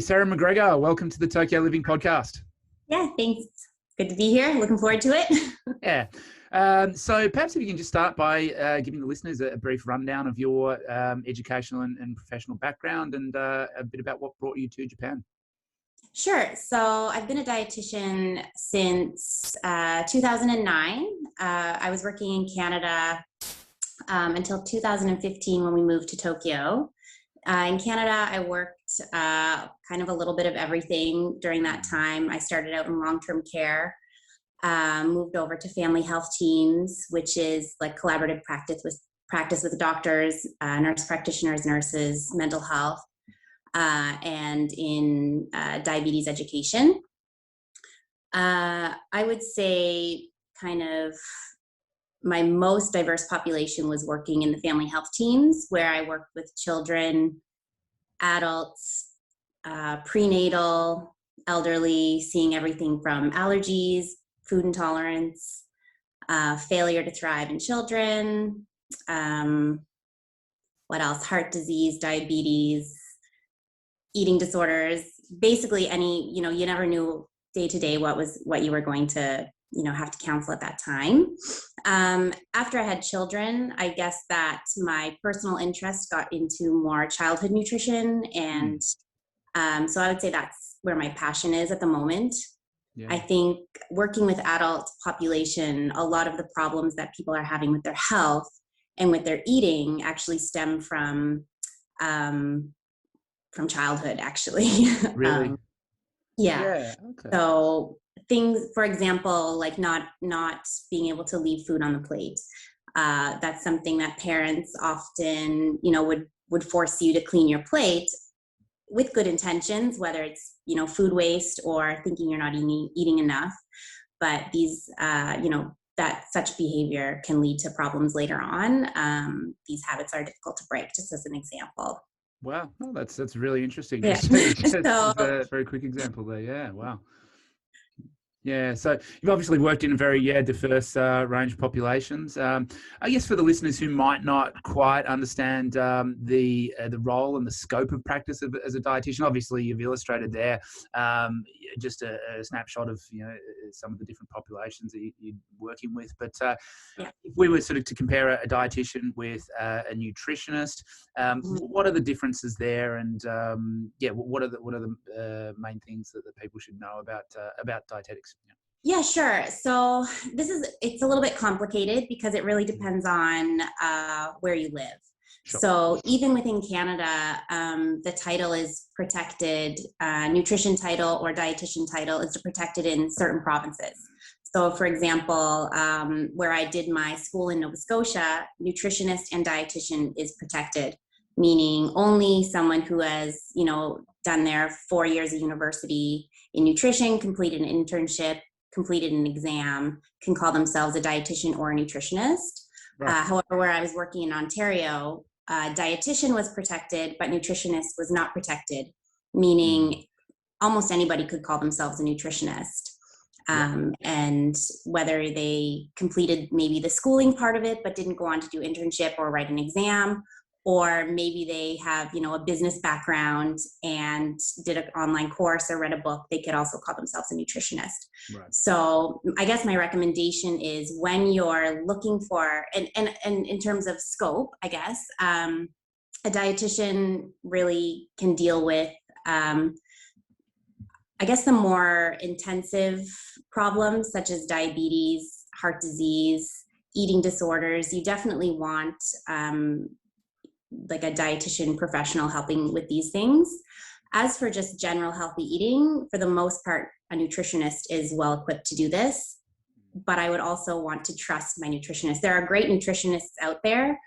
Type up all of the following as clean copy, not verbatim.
Sarah Macgregor, welcome to the Tokyo Living Podcast. Yeah, thanks. Good to be here. Looking forward to it. Yeah. So perhaps if you can just start by giving the listeners a brief rundown of your educational and professional background and a bit about what brought you to Japan. Sure. So I've been a dietitian since 2009. I was working in Canada until 2015 when we moved to Tokyo. In Canada, I worked kind of a little bit of everything during that time. I started out in long-term care, moved over to family health teams, which is like collaborative practice with doctors, nurse practitioners, nurses, mental health, and in diabetes education. I would say kind of my most diverse population was working in the family health teams, where I worked with children, adults, prenatal, elderly, seeing everything from allergies, food intolerance, failure to thrive in children, what else? Heart disease, diabetes, eating disorders, basically any, you never knew day to day what you were going to have to counsel at that time. After I had children, I guess that my personal interest got into more childhood nutrition. And so I would say that's where my passion is at the moment. Yeah. I think working with adult population, a lot of the problems that people are having with their health and with their eating actually stem from childhood, actually. Really? Yeah. Okay. So things, for example, like not being able to leave food on the plate. That's something that parents often, would force you to clean your plate with good intentions, whether it's, food waste or thinking you're not eating enough. But these, that such behavior can lead to problems later on. These habits are difficult to break, just as an example. Wow, no, that's really interesting. Yeah. Just a very quick example there. Yeah, wow. Yeah, so you've obviously worked in a very diverse range of populations. I guess for the listeners who might not quite understand the role and the scope of practice as a dietitian, obviously you've illustrated there just a snapshot of some of the different populations that you're working with. But if we were sort of to compare a dietitian with a nutritionist, what are the differences there? And what are the main things that people should know about dietetics? Yeah, sure. So it's a little bit complicated because it really depends on where you live. Sure. So even within Canada, the title is protected, nutrition title or dietitian title is protected in certain provinces. So for example, where I did my school in Nova Scotia, nutritionist and dietitian is protected, meaning only someone who has, done their 4 years of university in nutrition, completed an internship, completed an exam, can call themselves a dietitian or a nutritionist. Right. However, where I was working in Ontario, dietitian was protected, but nutritionist was not protected, meaning almost anybody could call themselves a nutritionist. And whether they completed maybe the schooling part of it, but didn't go on to do internship or write an exam, or maybe they have, a business background and did an online course or read a book, they could also call themselves a nutritionist. Right. So I guess my recommendation is when you're looking for, and in terms of scope, I guess, a dietitian really can deal with, I guess, the more intensive problems such as diabetes, heart disease, eating disorders. You definitely want like a dietitian professional helping with these things. As for just general healthy eating, for the most part, a nutritionist is well equipped to do this, but I would also want to trust my nutritionist. There are great nutritionists out there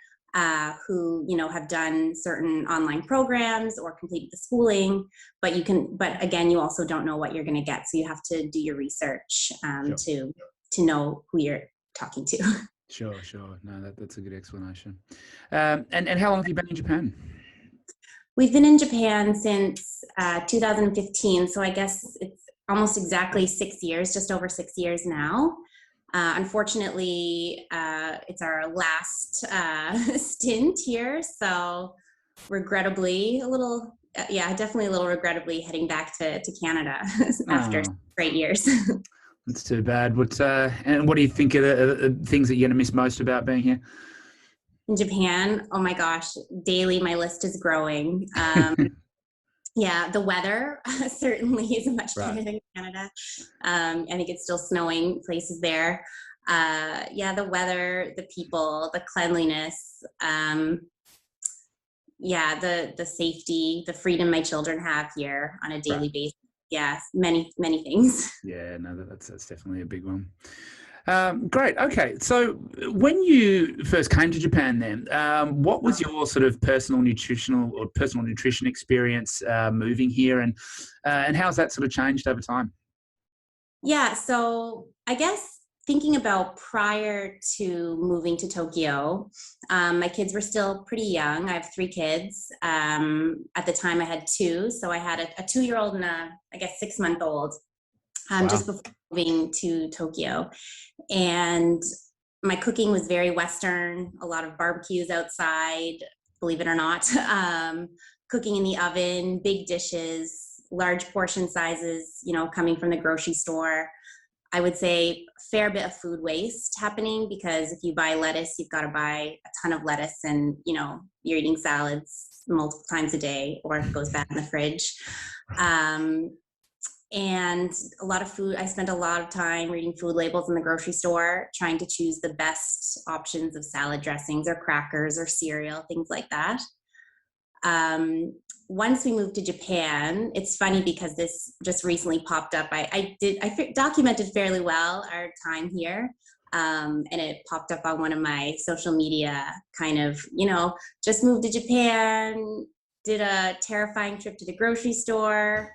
who, have done certain online programs or completed the schooling, but again, you also don't know what you're going to get. So you have to do your research to know who you're talking to. Sure. No, that's a good explanation. And how long have you been in Japan? We've been in Japan since 2015, so I guess it's almost exactly 6 years, just over 6 years now. Unfortunately, it's our last stint here, so regrettably a little yeah, definitely a little regrettably heading back to Canada after Oh, great years. that's too bad. And what do you think of the things that you're going to miss most about being here? In Japan, oh my gosh, daily my list is growing. Yeah, the weather certainly is much Right. better than Canada. I think it's still snowing places there. Yeah, the weather, the people, the cleanliness, yeah, the safety, the freedom my children have here on a Right. daily basis. Yeah, many things. Yeah, no, that's definitely a big one. Great. Okay. So when you first came to Japan, then what was your sort of personal nutrition experience moving here, and how's that sort of changed over time? Yeah, so I guess thinking about prior to moving to Tokyo, my kids were still pretty young. I have three kids. At the time, I had two. So I had a 2-year-old and I guess 6-month old Wow. just before moving to Tokyo. And my cooking was very Western, a lot of barbecues outside, believe it or not, cooking in the oven, big dishes, large portion sizes, coming from the grocery store. I would say a fair bit of food waste happening because if you buy lettuce, you've got to buy a ton of lettuce and, you're eating salads multiple times a day or it goes back in the fridge. And a lot of food, I spent a lot of time reading food labels in the grocery store, trying to choose the best options of salad dressings or crackers or cereal, things like that. Once we moved to Japan, it's funny because this just recently popped up. I documented fairly well our time here. And it popped up on one of my social media kind of, just moved to Japan, did a terrifying trip to the grocery store.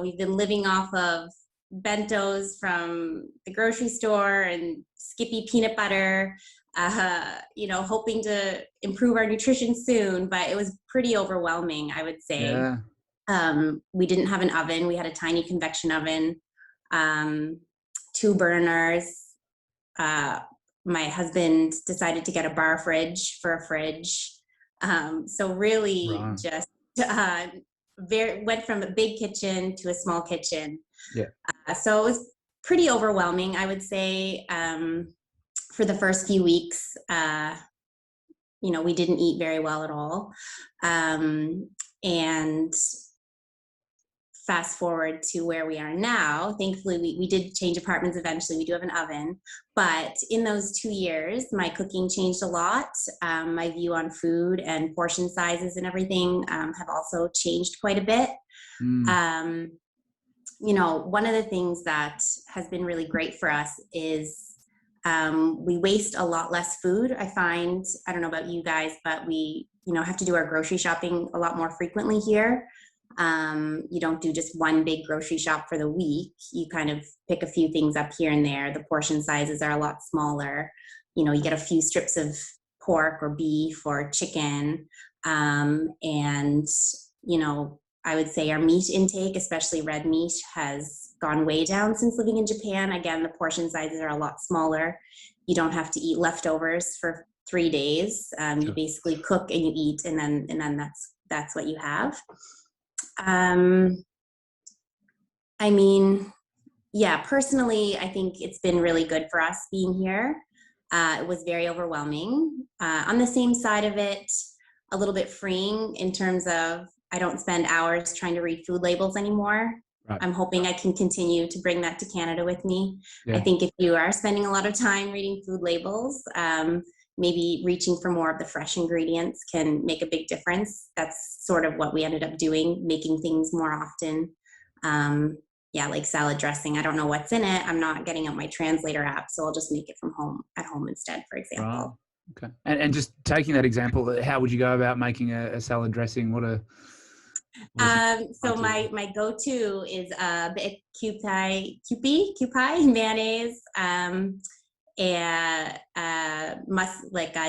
We've been living off of bentos from the grocery store and Skippy peanut butter, hoping to improve our nutrition soon, but it was pretty overwhelming, I would say. Yeah. We didn't have an oven. We had a tiny convection oven, 2 burners. My husband decided to get a bar fridge for a fridge. So really Right. just went from a big kitchen to a small kitchen. Yeah. So it was pretty overwhelming, I would say. For the first few weeks, we didn't eat very well at all. And fast forward to where we are now, thankfully we did change apartments eventually. We do have an oven, but in those 2 years, my cooking changed a lot. My view on food and portion sizes and everything have also changed quite a bit. Mm. One of the things that has been really great for us is we waste a lot less food. I find, I don't know about you guys, but we, have to do our grocery shopping a lot more frequently here. You don't do just one big grocery shop for the week. You kind of pick a few things up here and there. The portion sizes are a lot smaller. You get a few strips of pork or beef or chicken. And, I would say our meat intake, especially red meat, has gone way down since living in Japan. Again, the portion sizes are a lot smaller. You don't have to eat leftovers for 3 days. You Sure. basically cook and you eat, and then that's what you have. Personally, I think it's been really good for us being here. It was very overwhelming. On the same side of it, a little bit freeing in terms of I don't spend hours trying to read food labels anymore. Right. I'm hoping I can continue to bring that to Canada with me. Yeah. I think if you are spending a lot of time reading food labels, maybe reaching for more of the fresh ingredients can make a big difference. That's sort of what we ended up doing, making things more often. Like salad dressing. I don't know what's in it. I'm not getting out my translator app, so I'll just make it at home instead, for example. Right. Okay. And just taking that example, how would you go about making a salad dressing? So my go-to is a bit Kewpie mayonnaise, and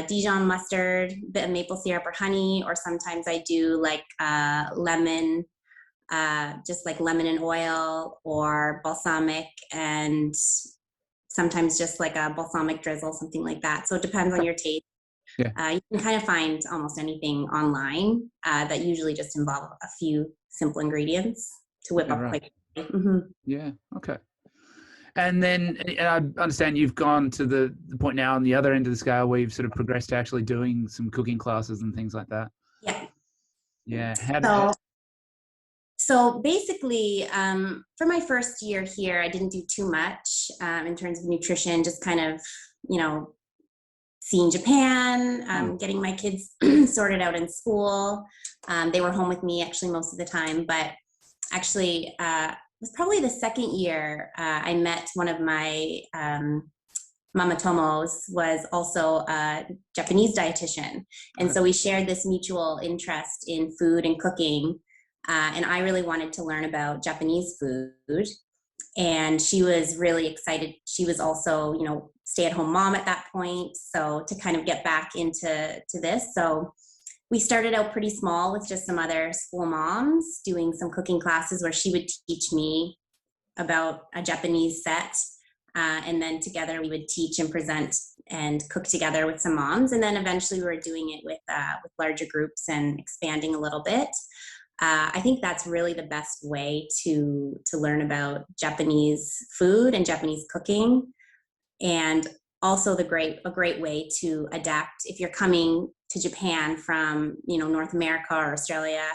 Dijon mustard, bit of maple syrup or honey, or sometimes I do lemon, just like lemon and oil, or balsamic, and sometimes just like a balsamic drizzle, something like that. So it depends on your taste. Yeah. You can kind of find almost anything online that usually just involve a few simple ingredients to whip Yeah, up right. quick. Mm-hmm. Yeah. Okay. And then and I understand you've gone to the point now on the other end of the scale where you've sort of progressed to actually doing some cooking classes and things like that. Yeah. Yeah. So basically, for my first year here, I didn't do too much in terms of nutrition, just kind of, you know, seeing Japan, getting my kids sorted out in school. They were home with me actually most of the time, but actually, it was probably the second year I met one of my Mama Tomos was also a Japanese dietitian. And so we shared this mutual interest in food and cooking. And I really wanted to learn about Japanese food. And she was really excited. She was also, you know, stay-at-home mom at that point. So to kind of get back into this. So we started out pretty small with just some other school moms doing some cooking classes where she would teach me about a Japanese set. And then together we would teach and present and cook together with some moms. And then eventually we were doing it with larger groups and expanding a little bit. I think that's really the best way to learn about Japanese food and Japanese cooking. And also a great way to adapt if you're coming to Japan from, you know, North America or Australia,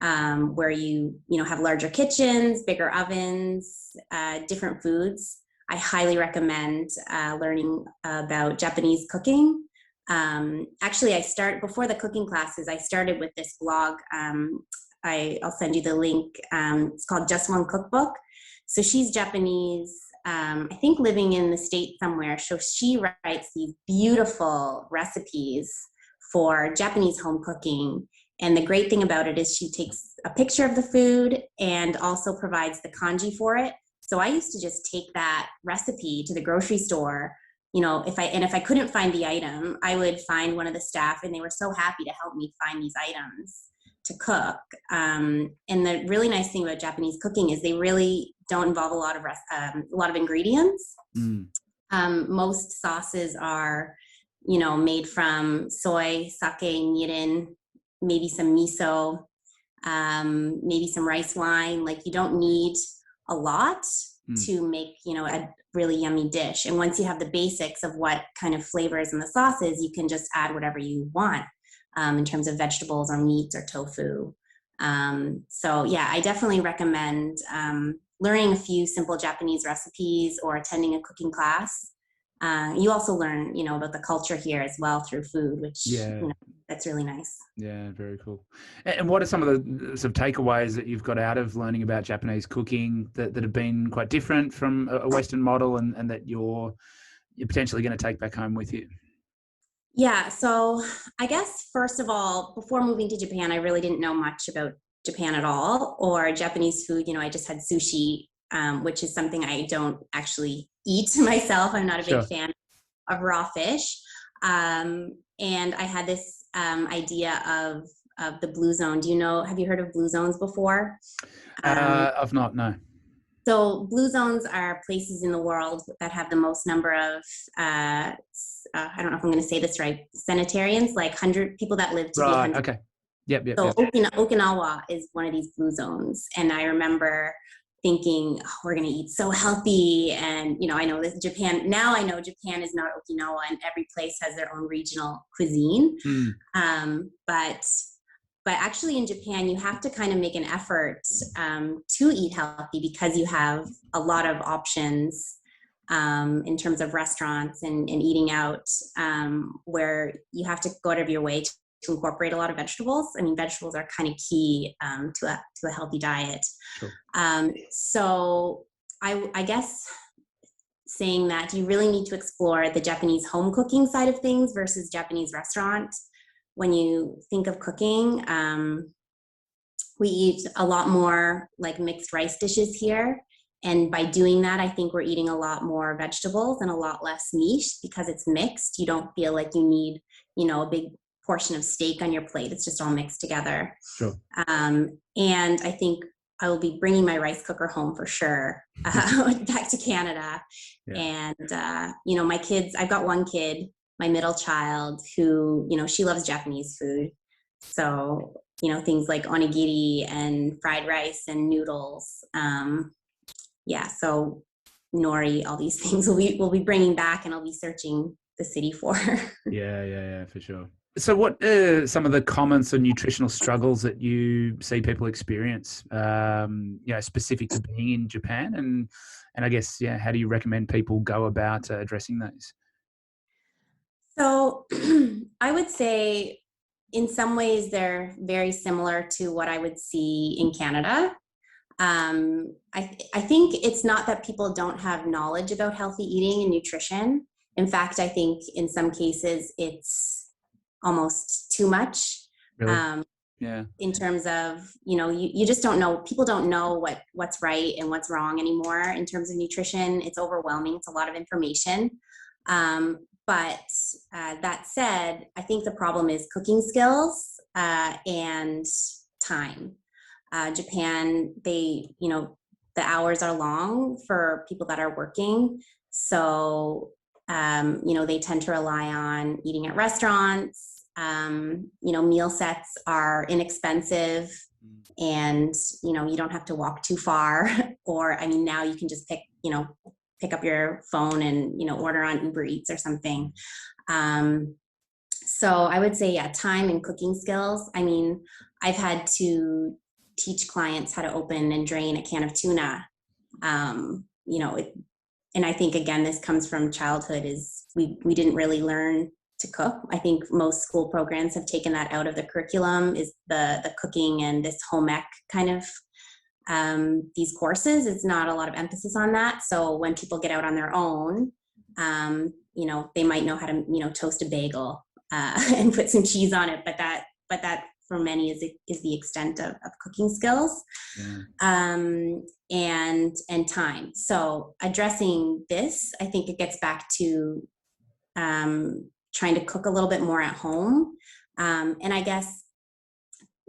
where you have larger kitchens, bigger ovens, different foods. I highly recommend learning about Japanese cooking. Actually, before the cooking classes, I started with this blog. I'll send you the link. It's called Just One Cookbook. So she's Japanese, I think living in the States somewhere. So she writes these beautiful recipes for Japanese home cooking. And the great thing about it is she takes a picture of the food and also provides the kanji for it. So I used to just take that recipe to the grocery store. You know, if I couldn't find the item, I would find one of the staff, and they were so happy to help me find these items to cook. And the really nice thing about Japanese cooking is they really don't involve a lot of ingredients. Most sauces are, you know, made from soy, sake, mirin, maybe some miso, maybe some rice wine. Like, you don't need a lot to make, you know, a really yummy dish. And once you have the basics of what kind of flavors in the sauces, you can just add whatever you want in terms of vegetables or meats or tofu. So yeah, I definitely recommend learning a few simple Japanese recipes or attending a cooking class. You also learn, you know, about the culture here as well through food, which, you know, that's really nice. Yeah, very cool. And what are some of the sort of takeaways that you've got out of learning about Japanese cooking that have been quite different from a Western model and that you're potentially going to take back home with you? Yeah, so I guess first of all, before moving to Japan, I really didn't know much about Japan at all or Japanese food. You know, I just had sushi, which is something I don't actually eat myself. I'm not a big fan of raw fish. And I had this idea of the blue zone. Have you heard of blue zones before? I've not, no. So blue zones are places in the world that have the most number of, I don't know if I'm going to say this right, sanitarians, like 100 people that live to be 100. Okay. Yep. So Okinawa is one of these blue zones. And I remember thinking, oh, we're going to eat so healthy. And, you know, I know this Japan, now I know Japan is not Okinawa and every place has their own regional cuisine. But actually in Japan, you have to kind of make an effort to eat healthy because you have a lot of options in terms of restaurants and eating out where you have to go out of your way to incorporate a lot of vegetables. I mean, vegetables are kind of key to a healthy diet. Sure. So I guess saying that you really need to explore the Japanese home cooking side of things versus Japanese restaurant. When you think of cooking, we eat a lot more like mixed rice dishes here. And by doing that, I think we're eating a lot more vegetables and a lot less meat because it's mixed. You don't feel like you need, you know, a big portion of steak on your plate. It's just all mixed together. Sure. And I think I will be bringing my rice cooker home for sure back to Canada. Yeah. And, you know, my kids, I've got one kid my middle child who, she loves Japanese food. So, things like onigiri and fried rice and noodles. So nori, all these things we'll be bringing back, and I'll be searching the city for. Yeah, for sure. So what are some of the common sort of nutritional struggles that you see people experience, specific to being in Japan? And I guess, how do you recommend people go about addressing those? So I would say in some ways they're very similar to what I would see in Canada. I think it's not that people don't have knowledge about healthy eating and nutrition. In fact, I think in some cases it's almost too much. Really? Yeah. In terms of, you just don't know, people don't know what's right and what's wrong anymore in terms of nutrition. It's overwhelming. It's a lot of information. But that said, I think the problem is cooking skills and time. Japan, the hours are long for people that are working. So, they tend to rely on eating at restaurants. Meal sets are inexpensive, and, you don't have to walk too far. Or, now you can just pick up your phone and, order on Uber Eats or something. So I would say, time and cooking skills. I've had to teach clients how to open and drain a can of tuna. And I think, again, this comes from childhood, is we didn't really learn to cook. I think most school programs have taken that out of the curriculum, is the cooking and this home ec kind of these courses. It's not a lot of emphasis on that. So when people get out on their own, they might know how to, toast a bagel and put some cheese on it, but that for many is the extent of cooking skills. Yeah. And time. So addressing this, I think it gets back to trying to cook a little bit more at home. And I guess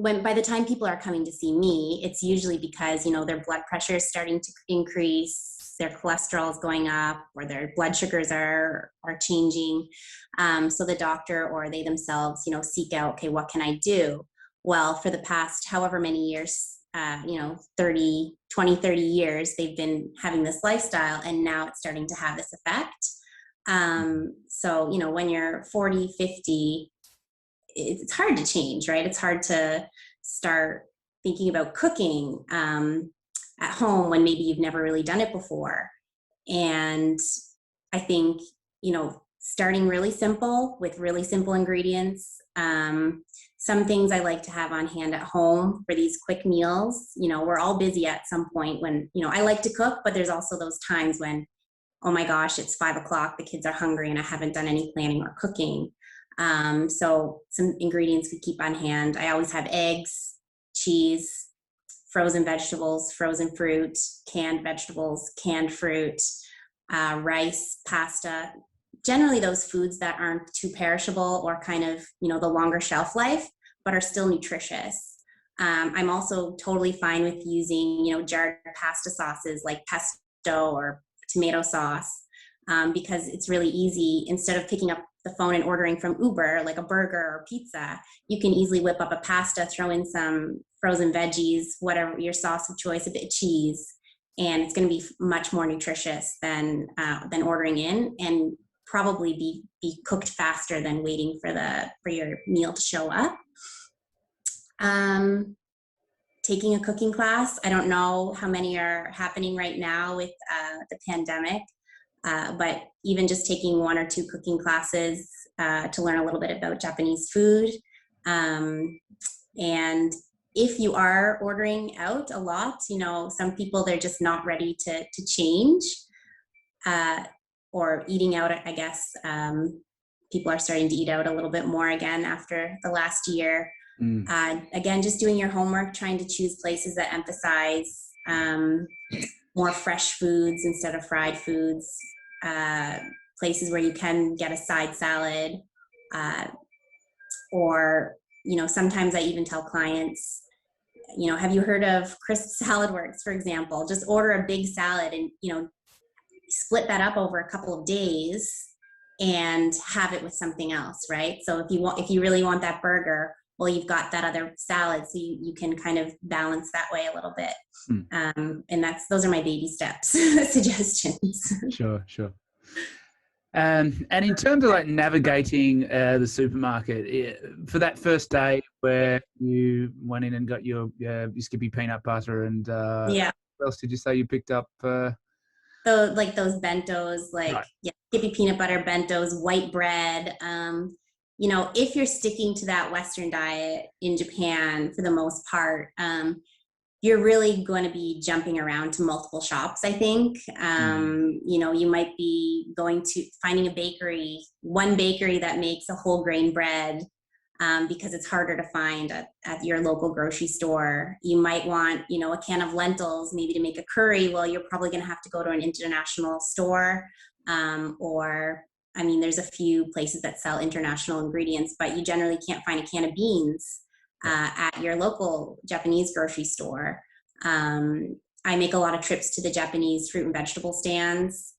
by the time people are coming to see me, it's usually because, their blood pressure is starting to increase, their cholesterol is going up, or their blood sugars are changing. So the doctor or they themselves, seek out, okay, what can I do? Well, for the past however many years, 30 years, they've been having this lifestyle, and now it's starting to have this effect. So, when you're 40, 50, it's hard to change, right? It's hard to start thinking about cooking at home when maybe you've never really done it before. And I think, starting really simple with really simple ingredients. Some things I like to have on hand at home for these quick meals. We're all busy at some point when, I like to cook, but there's also those times when, oh my gosh, it's 5:00, the kids are hungry and I haven't done any planning or cooking. So some ingredients we keep on hand. I always have eggs, cheese, frozen vegetables, frozen fruit, canned vegetables, canned fruit, rice, pasta. Generally those foods that aren't too perishable or kind of, the longer shelf life, but are still nutritious. I'm also totally fine with using, jarred pasta sauces like pesto or tomato sauce, because it's really easy. Instead of picking up the phone and ordering from Uber, like a burger or pizza, you can easily whip up a pasta, throw in some frozen veggies, whatever your sauce of choice, a bit of cheese, and it's going to be much more nutritious than ordering in, and probably be cooked faster than waiting for your meal to show up. Taking a cooking class. I don't know how many are happening right now with the pandemic, but even just taking 1 or 2 cooking classes to learn a little bit about Japanese food. And if you are ordering out a lot, some people, they're just not ready to change, or eating out, I guess. People are starting to eat out a little bit more again after the last year. Again, just doing your homework, trying to choose places that emphasize more fresh foods instead of fried foods, places where you can get a side salad, or, sometimes I even tell clients, have you heard of Crisp Salad Works, for example? Just order a big salad and, split that up over a couple of days, and have it with something else, right? So if you really want that burger, well, you've got that other salad, so you can kind of balance that way a little bit. And those are my baby steps suggestions. Sure. And in terms of like navigating the supermarket, for that first day where you went in and got your Skippy peanut butter and Yeah. what else did you say you picked up? So like those bentos, like Right. Skippy peanut butter bentos, white bread. If you're sticking to that Western diet in Japan for the most part, you're really going to be jumping around to multiple shops, I think. You might be finding one bakery that makes a whole grain bread, because it's harder to find at your local grocery store. You might want, a can of lentils, maybe to make a curry. Well, you're probably going to have to go to an international store, there's a few places that sell international ingredients, but you generally can't find a can of beans at your local Japanese grocery store. I make a lot of trips to the Japanese fruit and vegetable stands,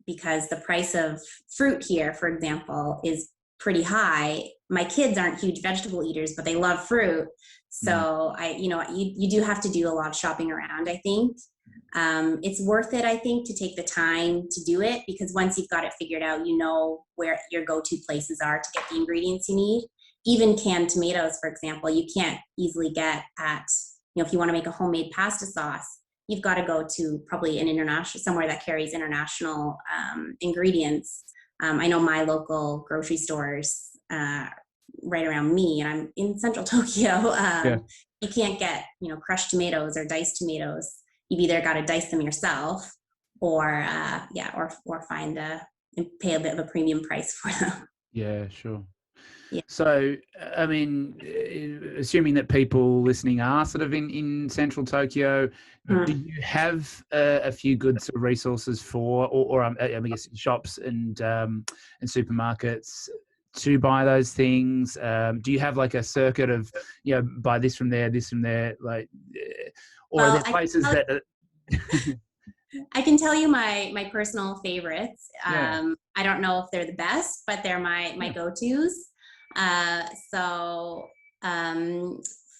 because the price of fruit here, for example, is pretty high. My kids aren't huge vegetable eaters, but they love fruit. So you do have to do a lot of shopping around, I think. It's worth it, I think, to take the time to do it, because once you've got it figured out, you know where your go-to places are to get the ingredients you need. Even canned tomatoes, for example, you can't easily get at, if you want to make a homemade pasta sauce, you've got to go to probably somewhere that carries international ingredients. I know my local grocery stores right around me, and I'm in central Tokyo. You can't get, crushed tomatoes or diced tomatoes. You've either got to dice them yourself or find and pay a bit of a premium price for them. Yeah, sure. Yeah. So, assuming that people listening are sort of in central Tokyo, do you have a few good sort of resources for, or I guess shops and supermarkets to buy those things? Do you have like a circuit of, buy this from there, like, or are there places that? I can tell you my personal favorites. I don't know if they're the best, but they're my go-tos.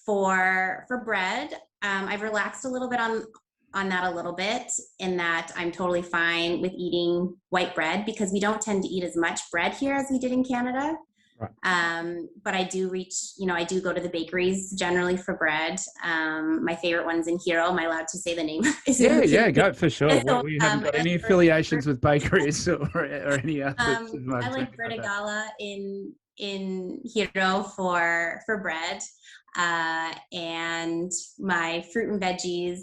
For bread, I've relaxed a little bit on that a little bit, in that I'm totally fine with eating white bread, because we don't tend to eat as much bread here as we did in Canada. Right. But I do I do go to the bakeries generally for bread. My favorite one's in Hiro. Am I allowed to say the name? Go for sure. We haven't got any affiliations with bakeries or any other. I like Bread in Hiro for bread, and my fruit and veggies.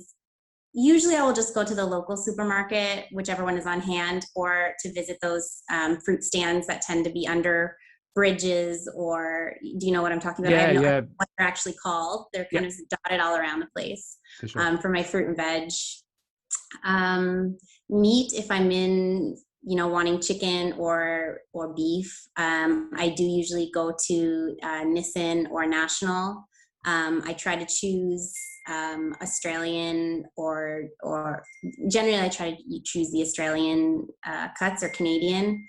Usually I will just go to the local supermarket, whichever one is on hand, or to visit those fruit stands that tend to be under bridges, or do you know what I'm talking about? I have no idea what they're actually called. They're kind of dotted all around the place. For sure. For my fruit and veg. Meat, if I'm in, wanting chicken or beef, I do usually go to Nissin or National. I try to choose Australian or generally I try to choose the Australian cuts or Canadian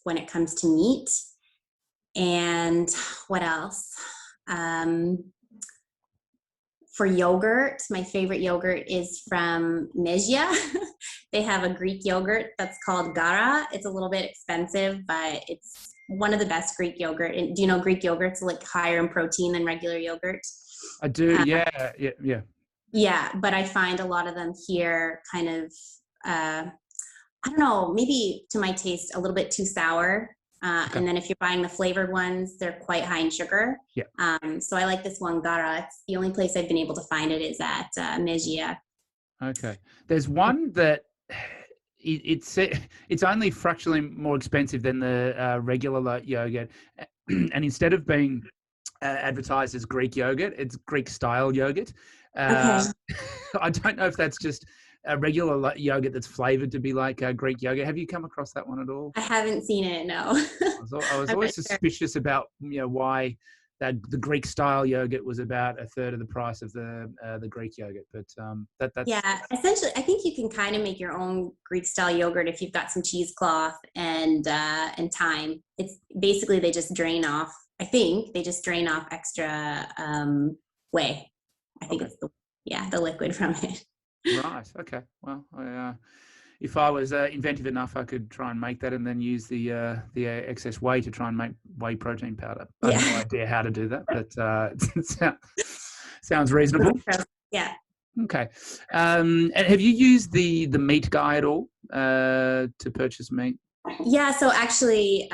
when it comes to meat. And what else? For yogurt, my favorite yogurt is from Mejia. They have a Greek yogurt that's called Gara. It's a little bit expensive, but it's one of the best Greek yogurt. And do you know Greek yogurt's like higher in protein than regular yogurt? I do, yeah. Yeah, but I find a lot of them here kind of, I don't know, maybe to my taste, a little bit too sour. Okay. And then if you're buying the flavored ones, they're quite high in sugar. Yeah. So I like this one, Gara. It's the only place I've been able to find it is at Mejia. Okay. There's one that it's only fractionally more expensive than the regular yogurt, and instead of being advertised as Greek yogurt, it's Greek style yogurt. Okay. I don't know if that's just a regular yogurt that's flavored to be like Greek yogurt. Have you come across that one at all? I haven't seen it, no. I was always suspicious about why the Greek style yogurt was about a third of the price of the Greek yogurt. But that's essentially, I think you can kind of make your own Greek style yogurt if you've got some cheesecloth and thyme. It's basically they just drain off. I think they just drain off extra whey. I think it's the liquid from it. Right. Okay. Well, if I was inventive enough, I could try and make that and then use the excess whey to try and make whey protein powder. I have no idea how to do that, but it sounds reasonable. Yeah. Okay. And have you used the meat guy at all to purchase meat? Yeah. So actually,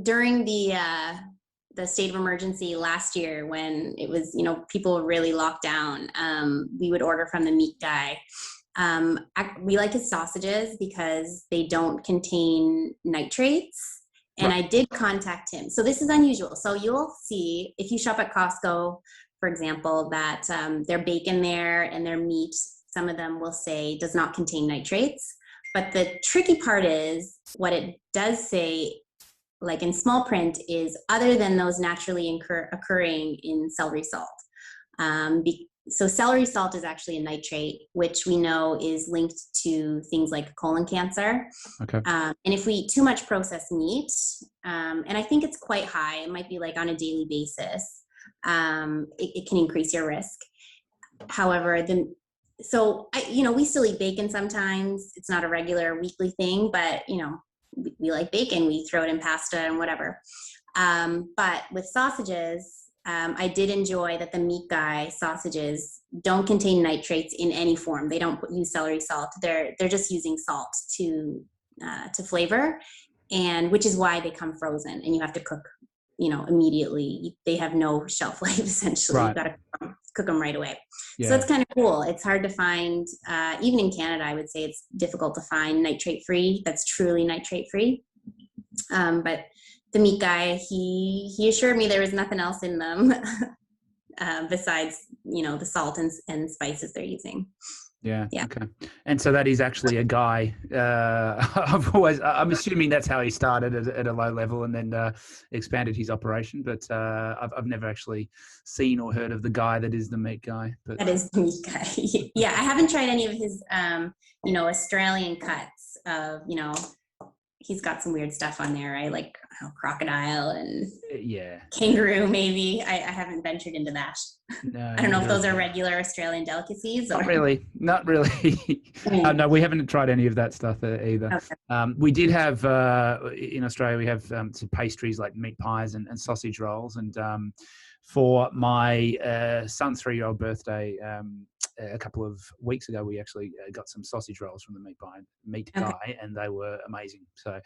during the state of emergency last year, when it was, people were really locked down, we would order from the meat guy. We like his sausages because they don't contain nitrates. And right. I did contact him. So this is unusual. So you'll see if you shop at Costco, for example, that their bacon there and their meat, some of them will say does not contain nitrates. But the tricky part is what it does say, like in small print, is other than those naturally occurring in celery salt. So celery salt is actually a nitrate, which we know is linked to things like colon cancer. Okay. And if we eat too much processed meat, and I think it's quite high, it might be like on a daily basis, it can increase your risk. However, we still eat bacon sometimes. It's not a regular weekly thing, but we like bacon. We throw it in pasta and whatever. But with sausages, I did enjoy that the meat guy sausages don't contain nitrates in any form. They don't use celery salt. They're just using salt to flavor, and which is why they come frozen and you have to cook, immediately. They have no shelf life essentially. Right. You've got to cook them right away. Yeah. So it's kind of cool. It's hard to find, even in Canada, I would say it's difficult to find nitrate free. That's truly nitrate free. But the meat guy, he assured me there was nothing else in them besides, the salt and spices they're using. Yeah. Okay. And so that is actually a guy. I'm assuming that's how he started at a low level and then expanded his operation. But I've never actually seen or heard of the guy that is the meat guy. But that is the meat guy. Yeah, I haven't tried any of his, Australian cuts of, he's got some weird stuff on there, right? Like crocodile and kangaroo, maybe. I haven't ventured into that. No, I don't know if those are regular Australian delicacies. Or... Not really. No, we haven't tried any of that stuff either. Okay. We did have, in Australia, we have some pastries like meat pies and sausage rolls. And for my son's 3-year-old birthday, a couple of weeks ago, we actually got some sausage rolls from the meat guy, and they were amazing. So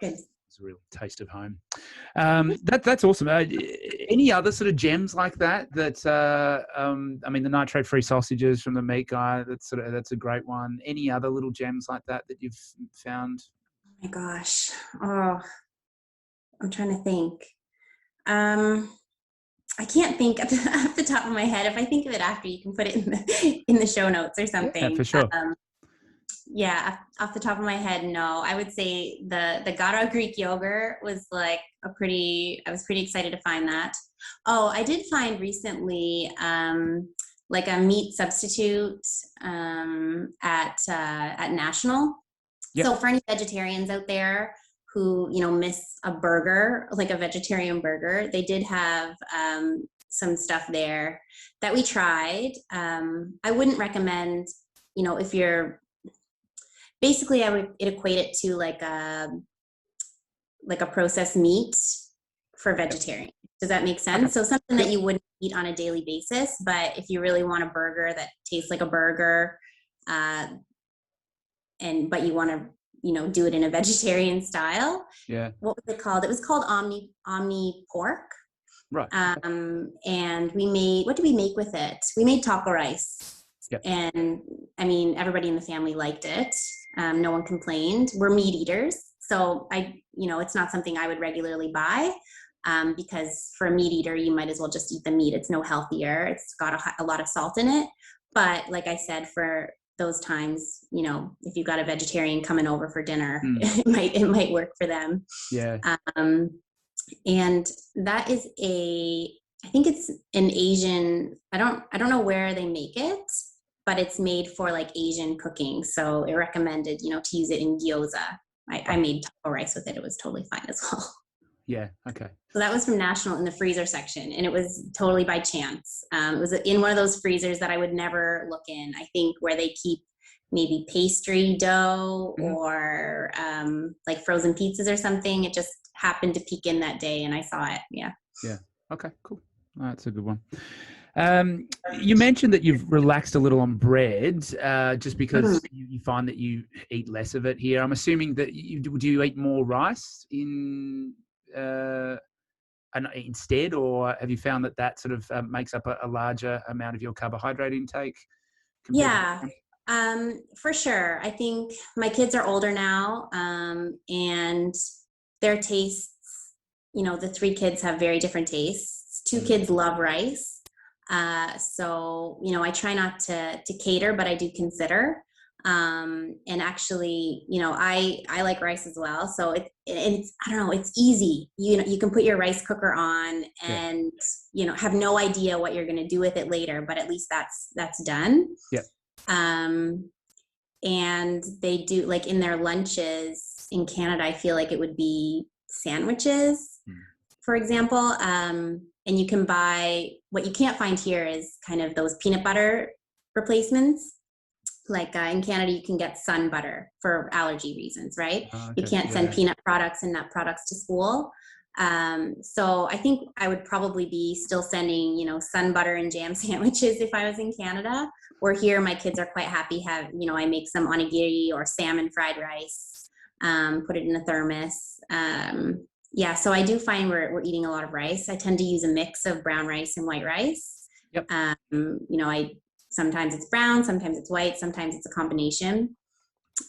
it's a real taste of home. That's awesome. Any other sort of gems like that? The nitrate-free sausages from the meat guy. That's a great one. Any other little gems like that you've found? Oh my gosh! Oh, I'm trying to think. I can't think off the top of my head. If I think of it after, you can put it in the show notes or something. Yeah, for sure. Off the top of my head, no. I would say the Gara Greek yogurt was I was pretty excited to find that. Oh, I did find recently like a meat substitute at National. Yep. So for any vegetarians out there who miss a burger, like a vegetarian burger, they did have some stuff there that we tried. I wouldn't recommend, if you're basically, I would equate it to like a processed meat for vegetarian. Does that make sense? So something that you wouldn't eat on a daily basis, but if you really want a burger that tastes like a burger, but you want to do it in a vegetarian style. Yeah. What was it called? It was called Omni Pork. Right. And what did we make with it? We made taco rice. Yep. And everybody in the family liked it. No one complained. We're meat eaters. So it's not something I would regularly buy, because for a meat eater, you might as well just eat the meat. It's no healthier. It's got a lot of salt in it. But like I said, for those times, if you've got a vegetarian coming over for dinner, it might work for them. Yeah. And that is I think it's an Asian, I don't know where they make it, but it's made for like Asian cooking. So it recommended, to use it in gyoza. I made taco rice with it. It was totally fine as well. Yeah. Okay. So that was from National in the freezer section, and it was totally by chance. It was in one of those freezers that I would never look in. I think where they keep maybe pastry dough or like frozen pizzas or something. It just happened to peek in that day, and I saw it. Yeah. Yeah. Okay. Cool. That's a good one. You mentioned that you've relaxed a little on bread, just because you find that you eat less of it here. I'm assuming that do you eat more rice instead, or have you found that sort of makes up a larger amount of your carbohydrate intake? Yeah, for sure. I think my kids are older now, and their tastes, the three kids have very different tastes. Two kids love rice. So, I try not to cater, but I do consider. And actually, I like rice as well. So it's, I don't know, it's easy. You can put your rice cooker on and, have no idea what you're going to do with it later, but at least that's done. Yeah. And they do, like, in their lunches in Canada, I feel like it would be sandwiches, for example. And you can buy, what you can't find here is kind of those peanut butter replacements. Like in Canada, you can get sun butter for allergy reasons, right? Okay. You can't send peanut products and nut products to school. So I think I would probably be still sending, sun butter and jam sandwiches if I was in Canada. Or here, my kids are quite happy. I make some onigiri or salmon fried rice, put it in a thermos. Yeah, so I do find we're eating a lot of rice. I tend to use a mix of brown rice and white rice. Yep. Sometimes it's brown, sometimes it's white, sometimes it's a combination.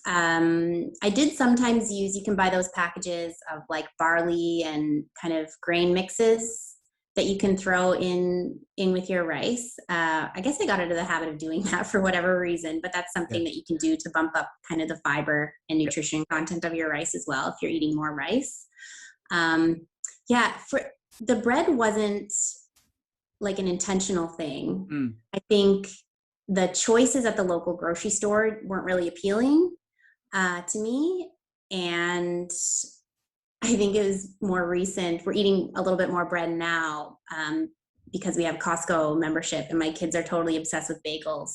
I did sometimes you can buy those packages of like barley and kind of grain mixes that you can throw in with your rice. I guess I got into the habit of doing that for whatever reason, but that's something that you can do to bump up kind of the fiber and nutrition content of your rice as well if you're eating more rice. For the bread wasn't like an intentional thing. I think the choices at the local grocery store weren't really appealing to me. And I think it was more recent. We're eating a little bit more bread now because we have Costco membership, and my kids are totally obsessed with bagels.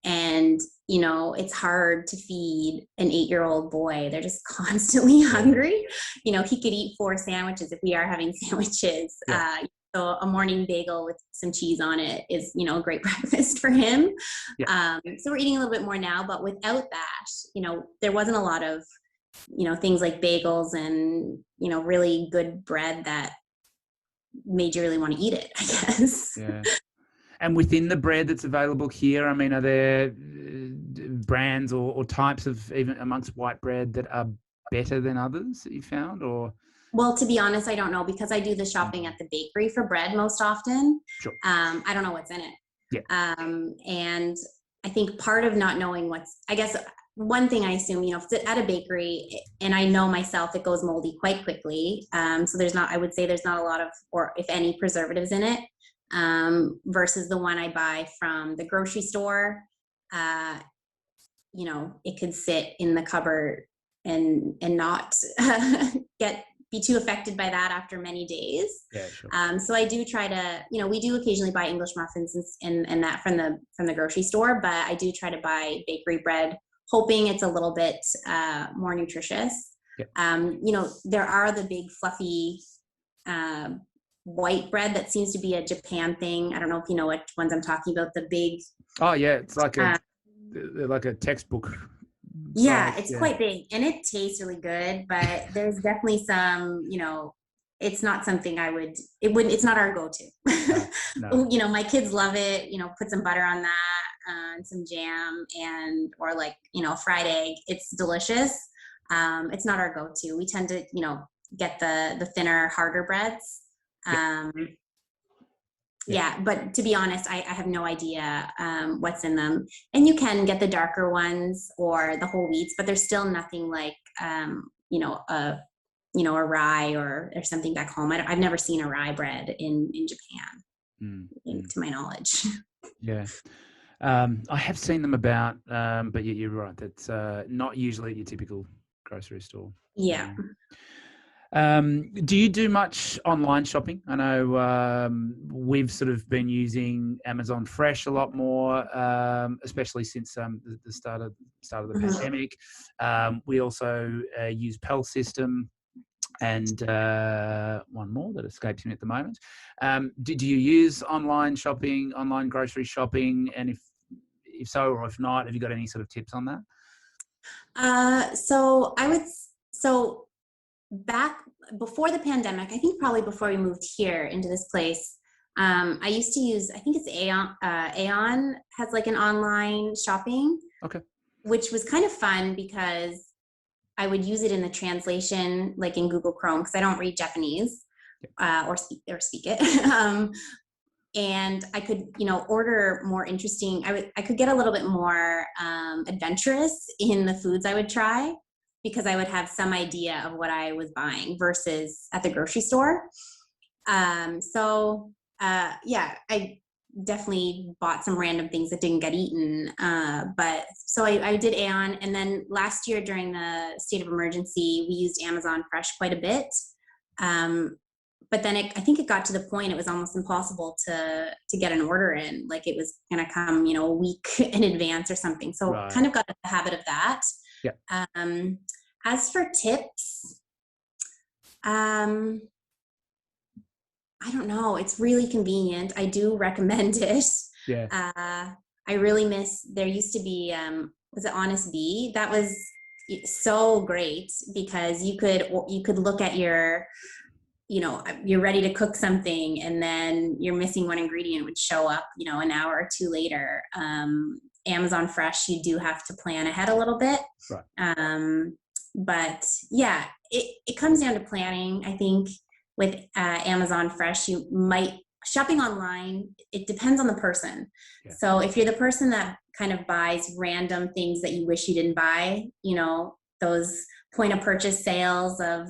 And, it's hard to feed an 8-year-old boy. They're just constantly hungry. He could eat 4 sandwiches if we are having sandwiches. Yeah. So a morning bagel with some cheese on it is, a great breakfast for him. Yeah. So we're eating a little bit more now, but without that, there wasn't a lot of, things like bagels and, really good bread that made you really want to eat it, I guess. Yeah. And within the bread that's available here, I mean, are there brands or types of, even amongst white bread, that are better than others that you found, or? Well, to be honest, I don't know, because I do the shopping at the bakery for bread most often. Sure. I don't know what's in it. Yeah. And I think part of not knowing I guess one thing I assume, if it's at a bakery, and I know myself, it goes moldy quite quickly. So I would say there's not a lot of, or if any, preservatives in it, versus the one I buy from the grocery store. It could sit in the cupboard and not be too affected by that after many days. Yeah, sure. So I do try to, we do occasionally buy English muffins and that from the grocery store, but I do try to buy bakery bread, hoping it's a little bit more nutritious. Yeah. There are the big fluffy white bread that seems to be a Japan thing. I don't know if you know which ones I'm talking about. The big. Oh yeah, it's like a textbook. Yeah, it's quite big, and it tastes really good, but there's definitely some, it's not something it's not our go-to. No. My kids love it, put some butter on that, and some jam, or like, fried egg. It's delicious. It's not our go-to. We tend to, get the thinner, harder breads. Yeah, but to be honest, I have no idea what's in them. And you can get the darker ones or the whole wheats, but there's still nothing like, a a rye or something back home. I've never seen a rye bread in Japan, to my knowledge. Yeah. I have seen them about, but you're right. That's not usually at your typical grocery store. Yeah. Do you do much online shopping? I know we've sort of been using Amazon Fresh a lot more, especially since the start of the pandemic. We also use Pell System and one more that escapes me at the moment. Do you use online shopping, online grocery shopping? And if so, or if not, have you got any sort of tips on that? So back before the pandemic, I think probably before we moved here into this place, I used to use, I think it's Aeon. Aeon has like an online shopping, okay, which was kind of fun because I would use it in the translation, like in Google Chrome, because I don't read Japanese or speak it. And I could, order more interesting. I could get a little bit more adventurous in the foods I would try, because I would have some idea of what I was buying versus at the grocery store. I definitely bought some random things that didn't get eaten. But so I did Aeon. And then last year during the state of emergency, we used Amazon Fresh quite a bit. But then I think it got to the point it was almost impossible to get an order in. Like it was going to come, a week in advance or something. So kind of got in the habit of that. Yeah. As for tips, I don't know. It's really convenient. I do recommend it. Yeah. I really miss, there used to be, was it Honest Bee? That was so great because you could look at you're ready to cook something and then you're missing one ingredient would show up, an hour or two later. Amazon Fresh, you do have to plan ahead a little bit. Right. But yeah, it comes down to planning. I think with Amazon Fresh, shopping online, it depends on the person. Yeah. So if you're the person that kind of buys random things that you wish you didn't buy, those point of purchase sales of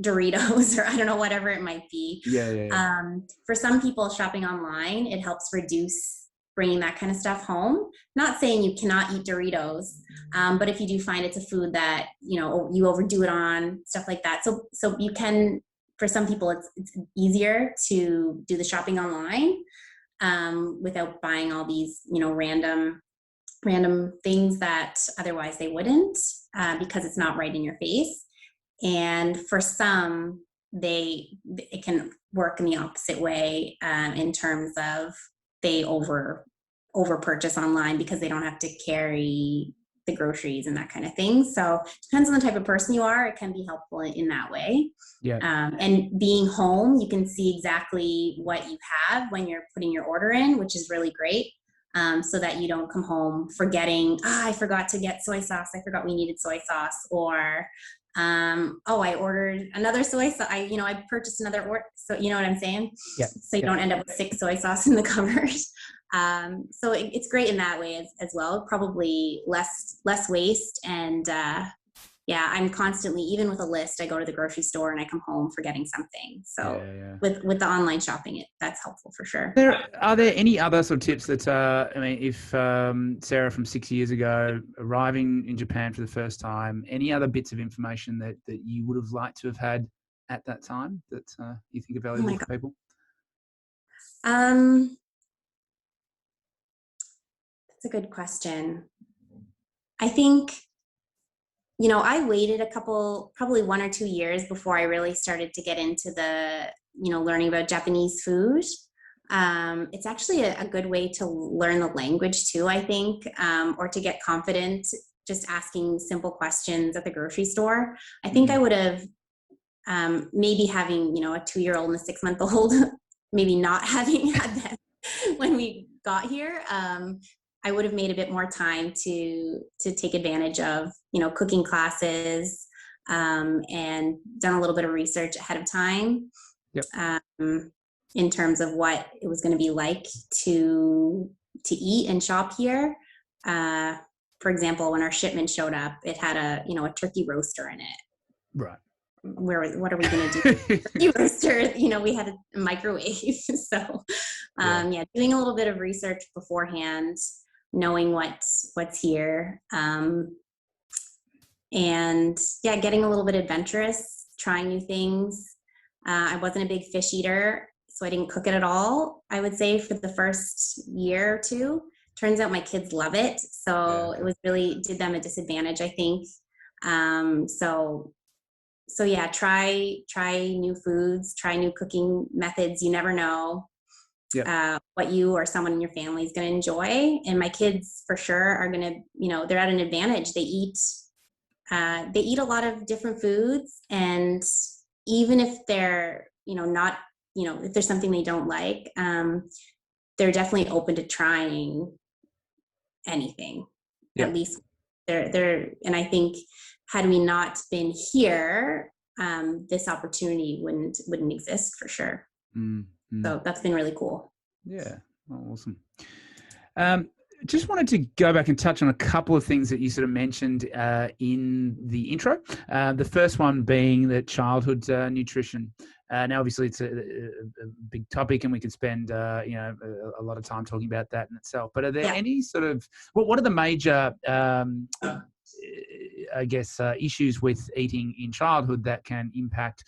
Doritos or I don't know, whatever it might be. Yeah. For some people, shopping online, it helps reduce bringing that kind of stuff home. Not saying you cannot eat Doritos, but if you do find it's a food that, you overdo it on, stuff like that. So you can, for some people, it's easier to do the shopping online without buying all these, random things that otherwise they wouldn't because it's not right in your face. And for some, it can work in the opposite way in terms of they over purchase online because they don't have to carry the groceries and that kind of thing. So it depends on the type of person you are. It can be helpful in that way. Yeah. And being home, you can see exactly what you have when you're putting your order in, which is really great. So that you don't come home forgetting, I forgot to get soy sauce. I forgot we needed soy sauce, or I ordered another soy sauce. I purchased another order. So you know what I'm saying? Yeah. So you don't end up with 6 soy sauce in the cupboard. So it's great in that way as well. Probably less waste. And I'm constantly, even with a list, I go to the grocery store and I come home forgetting something. So with the online shopping, that's helpful for sure. Are there any other sort of tips that, if Sarah from 6 years ago arriving in Japan for the first time, any other bits of information that you would have liked to have had at that time that you think are valuable for people? That's a good question. I think, I waited probably 1 or 2 years before I really started to get into the, learning about Japanese food. It's actually a good way to learn the language too, I think, or to get confident just asking simple questions at the grocery store. I think I would have maybe having, a 2-year-old and a 6-month-old, maybe not having had that when we got here. I would have made a bit more time to take advantage of, cooking classes and done a little bit of research ahead of time. Yep. In terms of what it was going to be like to eat and shop here. For example, when our shipment showed up, it had a turkey roaster in it. Right. what are we going to do? You roaster, we had a microwave. So, doing a little bit of research beforehand, knowing what's here. And getting a little bit adventurous, trying new things. I wasn't a big fish eater, so I didn't cook it at all, I would say, for the first year or two. Turns out my kids love it. So it was really did them a disadvantage, I think. Try new foods, try new cooking methods. You never know what you or someone in your family is going to enjoy. And my kids for sure are going to, they're at an advantage. They eat a lot of different foods, and even if they're, not, if there's something they don't like, they're definitely open to trying anything. At least they're, and I think had we not been here, this opportunity wouldn't exist for sure. So that's been really cool. Yeah. Oh, awesome. Just wanted to go back and touch on a couple of things that you sort of mentioned in the intro. The first one being that childhood nutrition. Now, obviously, it's a big topic, and we could spend a lot of time talking about that in itself. But are there any sort of what are the major issues with eating in childhood that can impact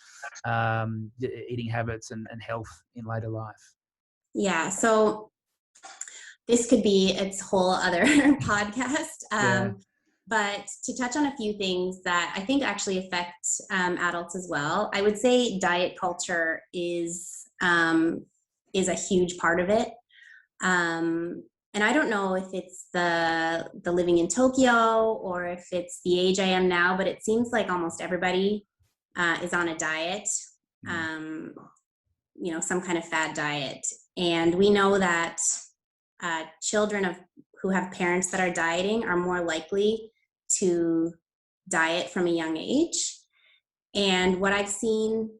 eating habits and health in later life? Yeah, so this could be its whole other podcast. But to touch on a few things that I think actually affect adults as well, I would say diet culture is a huge part of it. And I don't know if it's the living in Tokyo or if it's the age I am now, but it seems like almost everybody is on a diet, some kind of fad diet. And we know that children who have parents that are dieting are more likely to diet from a young age. And what I've seen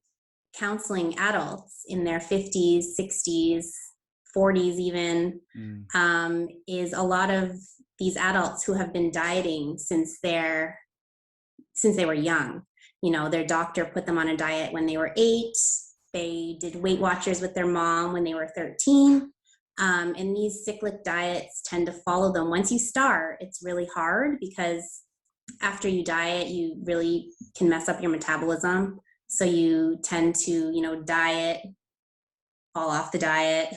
counseling adults in their 50s, 60s, 40s even, is a lot of these adults who have been dieting since they were young. Their doctor put them on a diet when they were 8. They did Weight Watchers with their mom when they were 13. And these cyclic diets tend to follow them. Once you start, it's really hard because after you diet, you really can mess up your metabolism. So you tend to, diet, fall off the diet,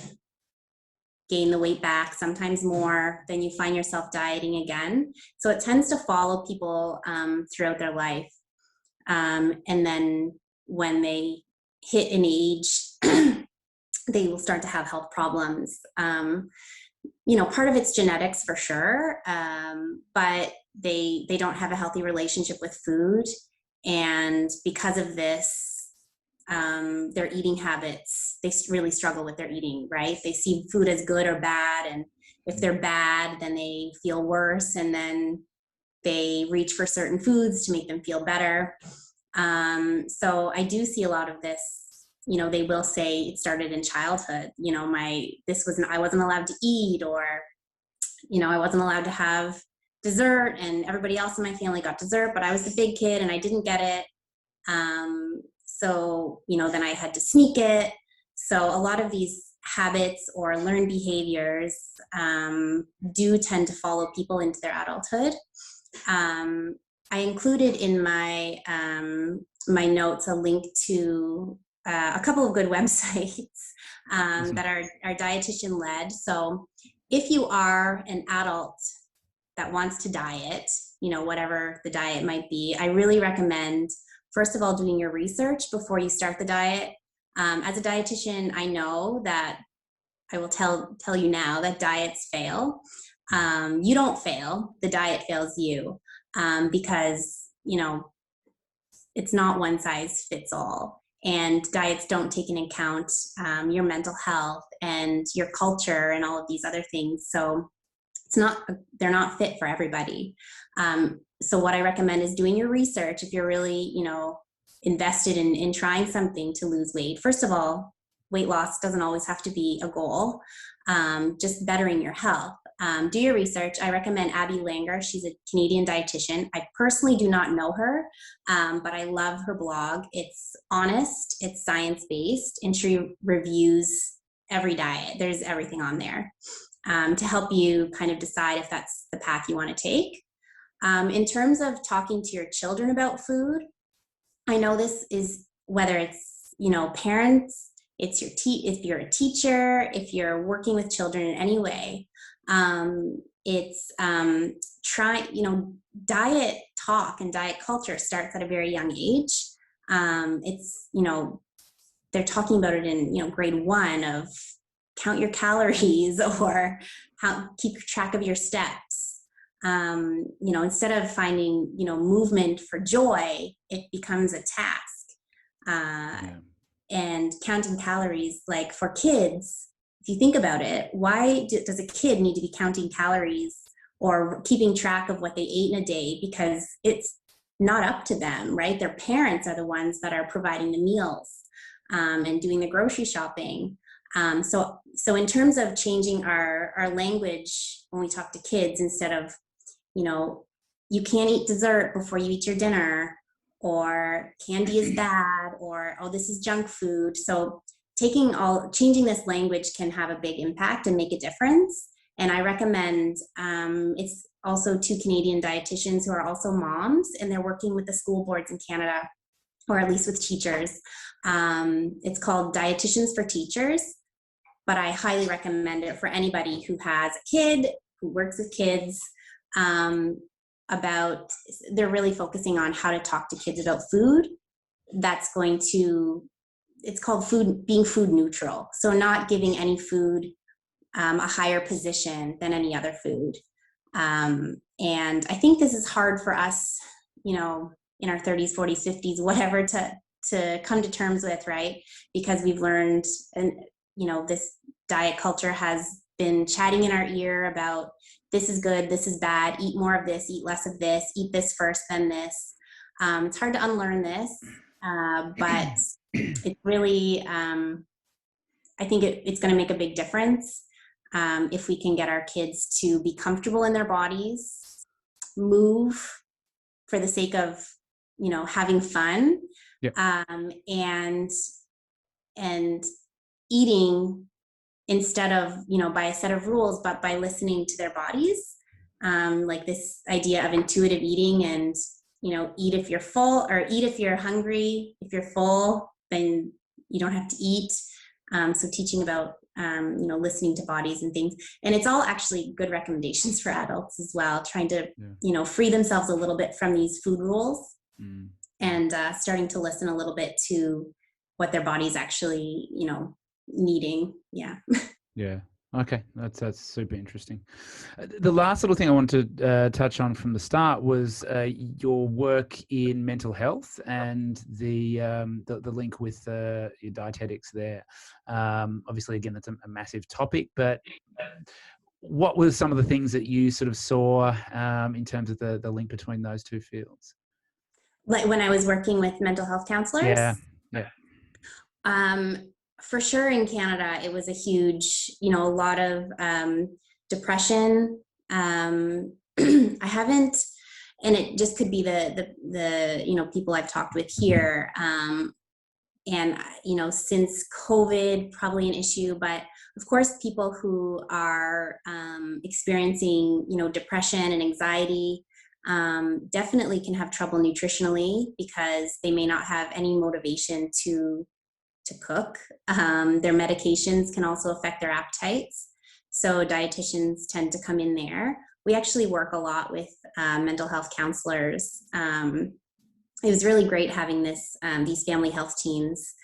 gain the weight back, sometimes more, then you find yourself dieting again. So it tends to follow people throughout their life. And then when they hit an age, they will start to have health problems. Part of it's genetics for sure, but they don't have a healthy relationship with food. And because of this, their eating habits, they really struggle with their eating, right? They see food as good or bad. And if they're bad, then they feel worse. And then they reach for certain foods to make them feel better. So I do see a lot of this. They will say it started in childhood. I wasn't allowed to eat, or, I wasn't allowed to have dessert, and everybody else in my family got dessert, but I was the big kid and I didn't get it. So, then I had to sneak it. So a lot of these habits or learned behaviors do tend to follow people into their adulthood. I included in my my notes a link to a couple of good websites that are dietitian led. So if you are an adult that wants to diet, whatever the diet might be, I really recommend, first of all, doing your research before you start the diet. As a dietitian, I know that I will tell you now that diets fail. You don't fail, the diet fails you, because, it's not one size fits all. And diets don't take into account your mental health and your culture and all of these other things. So they're not fit for everybody. So what I recommend is doing your research. If you're really, invested in trying something to lose weight, first of all, weight loss doesn't always have to be a goal. Just bettering your health. do your research. I recommend Abby Langer. She's a Canadian dietitian. I personally do not know her, but I love her blog. It's honest, it's science-based, and she reviews every diet. There's everything on there to help you kind of decide if that's the path you want to take. In terms of talking to your children about food, I know this is whether it's, parents, it's if you're a teacher, if you're working with children in any way, it's diet talk and diet culture starts at a very young age. It's, they're talking about it in, grade 1 of count your calories or keep track of your steps. Instead of finding, movement for joy, it becomes a task. And counting calories, like for kids, if you think about it, why does a kid need to be counting calories or keeping track of what they ate in a day? Because it's not up to them, right? Their parents are the ones that are providing the meals and doing the grocery shopping. So in terms of changing our language when we talk to kids, instead of, you can't eat dessert before you eat your dinner, or candy is bad, or, oh, this is junk food. So changing this language can have a big impact and make a difference. And I recommend, it's also 2 Canadian dietitians who are also moms, and they're working with the school boards in Canada, or at least with teachers. It's called Dietitians for Teachers, but I highly recommend it for anybody who has a kid, who works with kids, they're really focusing on how to talk to kids about food. It's called being food neutral. So not giving any food a higher position than any other food. And I think this is hard for us, in our 30s, 40s, 50s, whatever, to come to terms with, right? Because we've learned, and this diet culture has been chatting in our ear about this is good, this is bad, eat more of this, eat less of this, eat this first, then this. It's hard to unlearn this, but it's really, I think it's going to make a big difference if we can get our kids to be comfortable in their bodies, move for the sake of, having fun, and eating instead of, by a set of rules, but by listening to their bodies. Like this idea of intuitive eating and, eat if you're full, or eat if you're hungry. If you're full, then you don't have to eat. So teaching about, listening to bodies and things. And it's all actually good recommendations for adults as well, trying to, free themselves a little bit from these food rules and starting to listen a little bit to what their body's actually, needing. Yeah. Yeah. Okay. That's super interesting. The last little thing I wanted to touch on from the start was your work in mental health and the link with your dietetics there. Obviously, again, that's a massive topic, but what were some of the things that you sort of saw in terms of the link between those two fields? Like when I was working with mental health counselors? Yeah. For sure in Canada, it was a huge, a lot of depression. I haven't, and it just could be the people I've talked with here. And, since COVID, probably an issue, but of course, people who are experiencing, depression and anxiety definitely can have trouble nutritionally because they may not have any motivation to cook. Their medications can also affect their appetites. So dietitians tend to come in there. We actually work a lot with mental health counselors. It was really great having these family health teams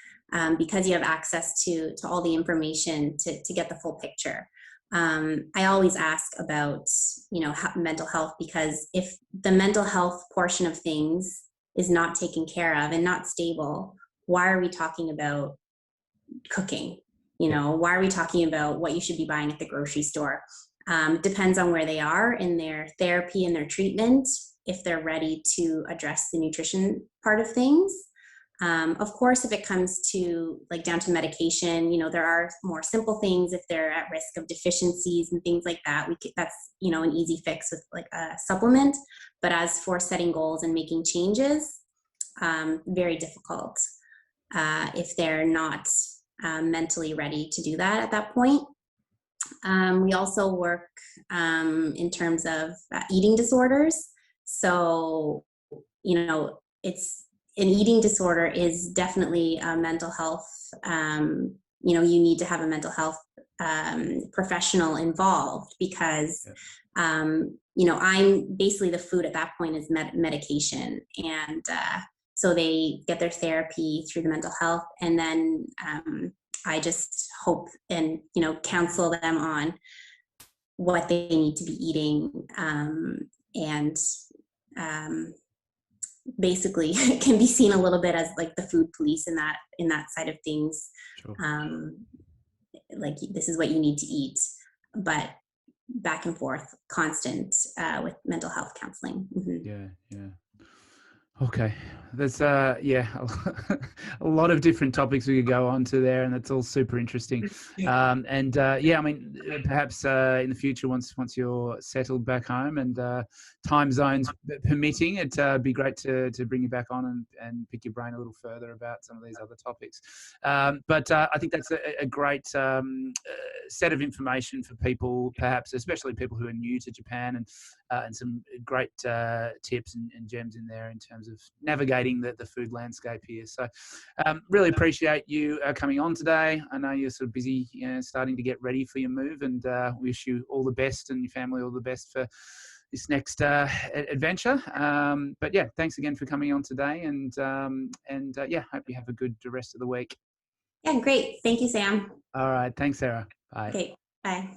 because you have access to all the information to get the full picture. I always ask about, mental health, because if the mental health portion of things is not taken care of and not stable, why are we talking about cooking? Why are we talking about what you should be buying at the grocery store? It depends on where they are in their therapy and their treatment, if they're ready to address the nutrition part of things. Of course, if it comes to like down to medication, there are more simple things if they're at risk of deficiencies and things like that. That's, an easy fix with like a supplement. But as for setting goals and making changes, very difficult if they're not mentally ready to do that at that point. We also work in terms of eating disorders. So, it's an eating disorder is definitely a mental health. You need to have a mental health professional involved because, I'm basically the food at that point is medication. And so they get their therapy through the mental health. And then I just hope and, counsel them on what they need to be eating. And basically it can be seen a little bit as like the food police in that side of things. Sure. Like this is what you need to eat, but back and forth, constant with mental health counseling. Mm-hmm. Yeah. Okay, there's a lot of different topics we could go on to there, and that's all super interesting. I mean, perhaps in the future, once you're settled back home and time zones permitting, it'd be great to bring you back on and pick your brain a little further about some of these other topics. But I think that's a great set of information for people, perhaps especially people who are new to Japan, and some great tips and gems in there in terms of navigating the food landscape here. So really appreciate you coming on today. I know you're sort of busy, starting to get ready for your move, and wish you all the best and your family all the best for this next adventure. But yeah, thanks again for coming on today, and hope you have a good rest of the week. Yeah, great. Thank you, Sam. All right. Thanks, Sarah. Bye. Okay, bye.